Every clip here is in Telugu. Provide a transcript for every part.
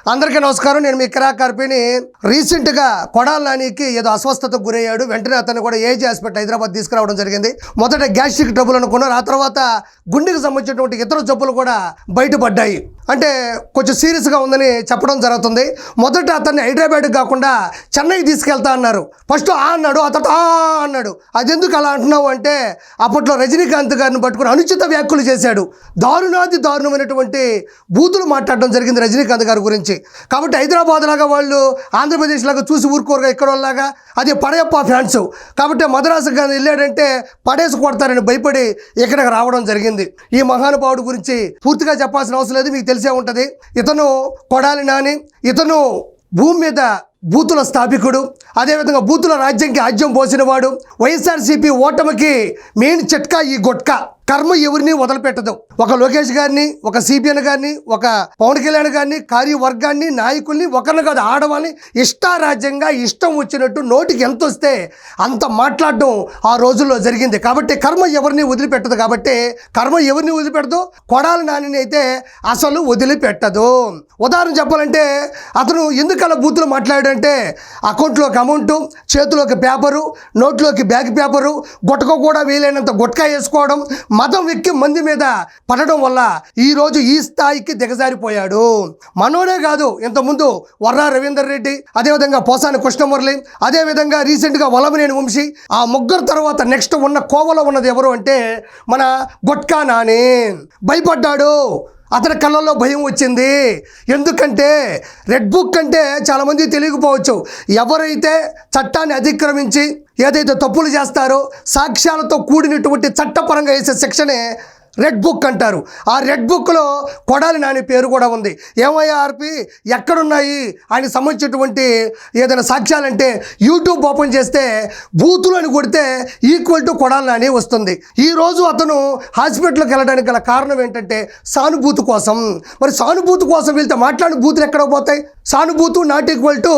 అందరికీ నమస్కారం. నేను మీ కిరా కార్పిని. రీసెంట్గా కొడాలి నానికి ఏదో అస్వస్థతకు గురయ్యాడు. వెంటనే అతను కూడా ఏజీ హాస్పిటల్ హైదరాబాద్ తీసుకురావడం జరిగింది. మొదట గ్యాస్ట్రిక్ ట్రబుల్ అనుకున్నారు. ఆ తర్వాత గుండెకి సంబంధించినటువంటి ఇతర జబ్బులు కూడా బయటపడ్డాయి. అంటే కొంచెం సీరియస్గా ఉందని చెప్పడం జరుగుతుంది. మొదట అతన్ని హైదరాబాద్కి కాకుండా చెన్నైకి తీసుకెళ్తా అన్నారు. ఫస్ట్ అన్నాడు, అతను అన్నాడు. అది ఎందుకు అలా అంటున్నావు అంటే అప్పట్లో రజనీకాంత్ గారిని పట్టుకుని అనుచిత వ్యాఖ్యలు చేశాడు. దారుణమైనటువంటి బూతులు మాట్లాడడం జరిగింది రజనీకాంత్ గారి గురించి. కాబట్టి హైదరాబాద్ లాగా వాళ్ళు ఆంధ్రప్రదేశ్ లాగా చూసి ఊరుకోరుగా ఇక్కడ వాళ్ళలాగా అది పడయప్ప ఫ్యాన్స్. కాబట్టి మద్రాసు కానీ వెళ్ళాడంటే పడేసి కొడతారని భయపడి ఇక్కడికి రావడం జరిగింది. ఈ మహానుభావుడు గురించి పూర్తిగా చెప్పాల్సిన అవసరం లేదు, మీకు తెలిసే ఉంటుంది. ఇతను కొడాలి నాని, ఇతను భూమి మీద బూతుల స్థాపికుడు, అదేవిధంగా బూతుల రాజ్యంకి ఆజ్యం పోసినవాడు. వైఎస్ఆర్సీపీ ఓటమికి మెయిన్ చిట్కా ఈ గుట్కా. కర్మ ఎవరిని వదిలిపెట్టదు. ఒక లోకేష్ గారిని, ఒక సిపిఎన్ గారిని, ఒక పవన్ కళ్యాణ్ గారిని, కార్యవర్గాన్ని, నాయకుల్ని, ఒకరిని కాదు ఆడవాళ్ళని ఇష్టారాజ్యంగా ఇష్టం వచ్చినట్టు నోటికి ఎంత వస్తే అంత మాట్లాడడం ఆ రోజుల్లో జరిగింది. కాబట్టి కర్మ ఎవరిని వదిలిపెట్టదు. కాబట్టి కర్మ ఎవరిని వదిలిపెట్టదు, కొడాలి నానిని అయితే అసలు వదిలిపెట్టదు. ఉదాహరణ చెప్పాలంటే అతను ఎందుకలా బూతులు మాట్లాడాడంటే అకౌంట్లోకి అమౌంటు, చేతిలోకి పేపరు, నోట్లోకి బ్యాగ్ పేపరు, గుట్టక కూడా వేయలేనంత గుట్కా వేసుకోవడం, మతం ఎక్కి మంది మీద పడడం వల్ల ఈరోజు ఈ స్థాయికి దిగజారిపోయాడు. మనోడే కాదు, ఇంతకుముందు వర్రా రవీందర్ రెడ్డి, అదేవిధంగా పోసాని కృష్ణమురళి, అదేవిధంగా రీసెంట్గా వలమనేని వంశీ, ఆ ముగ్గురు తర్వాత నెక్స్ట్ ఉన్న కోవలో ఉన్నది ఎవరు అంటే మన గుట్కా నాని. భయపడ్డాడు. అతని కళ్ళల్లో భయం వచ్చింది. ఎందుకంటే రెడ్ బుక్ అంటే చాలామంది తెలియకపోవచ్చు. ఎవరైతే చట్టాన్ని అతిక్రమించి ఏదైతే తప్పులు చేస్తారో సాక్ష్యాలతో కూడినటువంటి చట్టపరంగా వేసే సెక్షనే రెడ్ బుక్ అంటారు. ఆ రెడ్ బుక్లో కొడాలి నాని పేరు కూడా ఉంది. ఏమయ్యా ఆర్పి ఎక్కడున్నాయి ఆయనకు సంబంధించినటువంటి ఏదైనా సాక్ష్యాలంటే యూట్యూబ్ ఓపెన్ చేస్తే బూతులను కొడితే ఈక్వల్ టు కొడాలి నాని వస్తుంది. ఈరోజు అతను హాస్పిటల్కి వెళ్ళడానికి గల కారణం ఏంటంటే సానుభూతి కోసం. మరి సానుభూతి కోసం వెళ్తే మాట్లాడిన బూతులు ఎక్కడ పోతాయి? సానుభూతు నాట్ ఈక్వల్ టు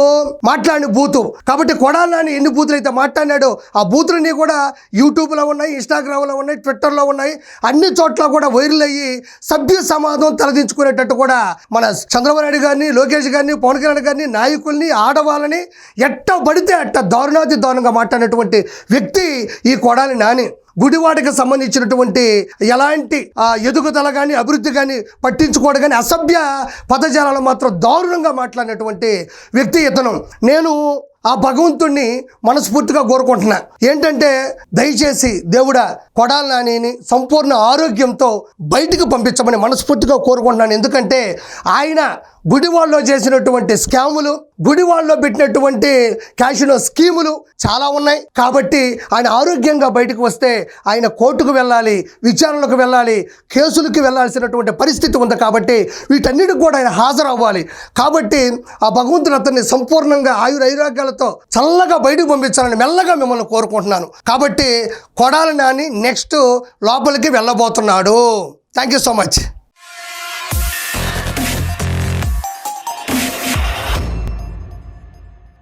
మాట్లాడిన బూతు. కాబట్టి కొడాలి నాని ఎన్ని బూతులు అయితే మాట్లాడాడో ఆ బూతులన్నీ కూడా యూట్యూబ్లో ఉన్నాయి, ఇన్స్టాగ్రామ్లో ఉన్నాయి, ట్విట్టర్లో ఉన్నాయి, అన్ని చోట్ల కూడా వైరల్ అయ్యి సభ్య సమాజం తలదించుకునేటట్టు కూడా మన చంద్రబాబు నాయుడు గారిని, లోకేష్ గారిని, పవన్ కళ్యాణ్ గారిని, నాయకుల్ని, ఆడవాళ్ళని ఎట్ట పడితే అట్ట దారుణంగా మాట్లాడినటువంటి వ్యక్తి ఈ కొడాలి నాని. గుడివాడకి సంబంధించినటువంటి ఎలాంటి ఎదుగుదల కానీ అభివృద్ధి కానీ పట్టించుకోవడం కానీ అసభ్య పదజాలను మాత్రం దారుణంగా మాట్లాడినటువంటి వ్యక్తి ఇతను. నేను ఆ భగవంతుణ్ణి మనస్ఫూర్తిగా కోరుకుంటున్నా. ఏంటంటే దయచేసి దేవుడా కొడాలి నానిని సంపూర్ణ ఆరోగ్యంతో బయటికి పంపించమని మనస్ఫూర్తిగా కోరుకుంటున్నాను. ఎందుకంటే ఆయన గుడివాడలో చేసినటువంటి స్కాములు, గుడివాడలో పెట్టినటువంటి క్యాషినో స్కీములు చాలా ఉన్నాయి. కాబట్టి ఆయన ఆరోగ్యంగా బయటకు వస్తే ఆయన కోర్టుకు వెళ్ళాలి, విచారణకు వెళ్ళాలి, కేసులకు వెళ్ళాల్సినటువంటి పరిస్థితి ఉంది. కాబట్టి వీటన్నిటికి కూడా ఆయన హాజరవ్వాలి. కాబట్టి ఆ భగవంతుడు అతన్ని సంపూర్ణంగా ఆయురారోగ్యాలతో చల్లగా బయటకు పంపించాలని మెల్లగా మిమ్మల్ని కోరుకుంటున్నాను. కాబట్టి కొడాలి నాని నెక్స్ట్ లోపలికి వెళ్ళబోతున్నాడు. Thank you so much.